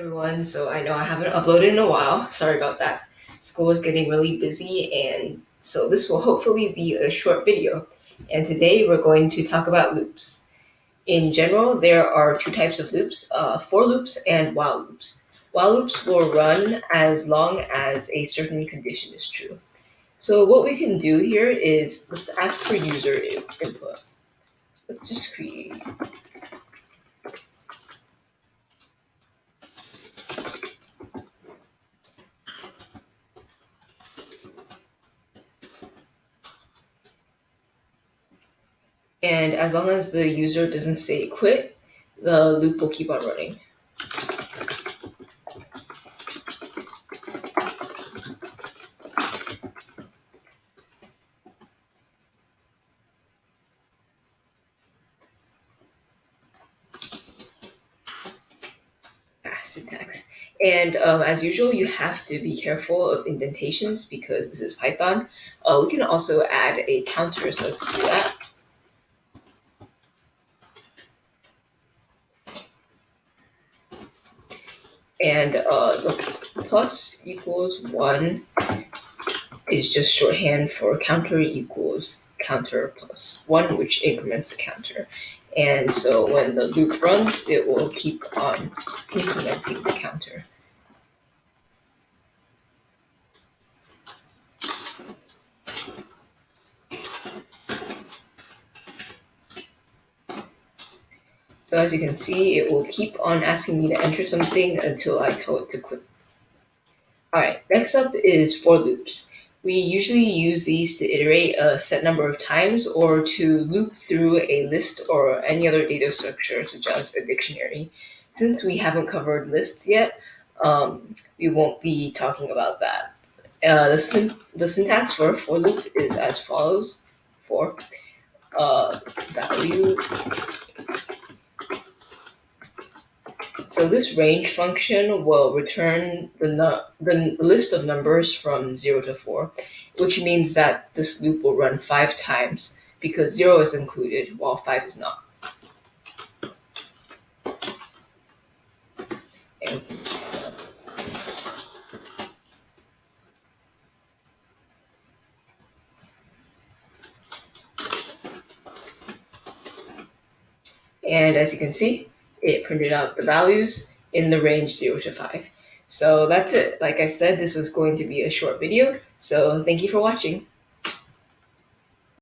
Everyone. So I know I haven't uploaded in a while. Sorry about that. School is getting really busy, and so this will hopefully be a short video. And today we're going to talk about loops. In general, there are two types of loops, for loops and while loops. While loops will run as long as a certain condition is true. So what we can do here is let's ask for user input. So let's just create. And as long as the user doesn't say quit, the loop will keep on running. Syntax. And as usual, you have to be careful of indentations because this is Python. We can also add a counter, so let's do that. And the plus equals 1 is just shorthand for counter equals counter plus 1, which increments the counter. And so when the loop runs, it will keep on incrementing the counter. So as you can see, it will keep on asking me to enter something until I tell it to quit. Alright, next up is for loops. We usually use these to iterate a set number of times or to loop through a list or any other data structure such as a dictionary. Since we haven't covered lists yet, we won't be talking about that. The syntax for loop is as follows: for value. So this range function will return the list of numbers from 0 to 4, which means that this loop will run 5 times because 0 is included while 5 is not. And as you can see, it printed out the values in the range 0 to 5. So that's it. Like I said, this was going to be a short video, so thank you for watching.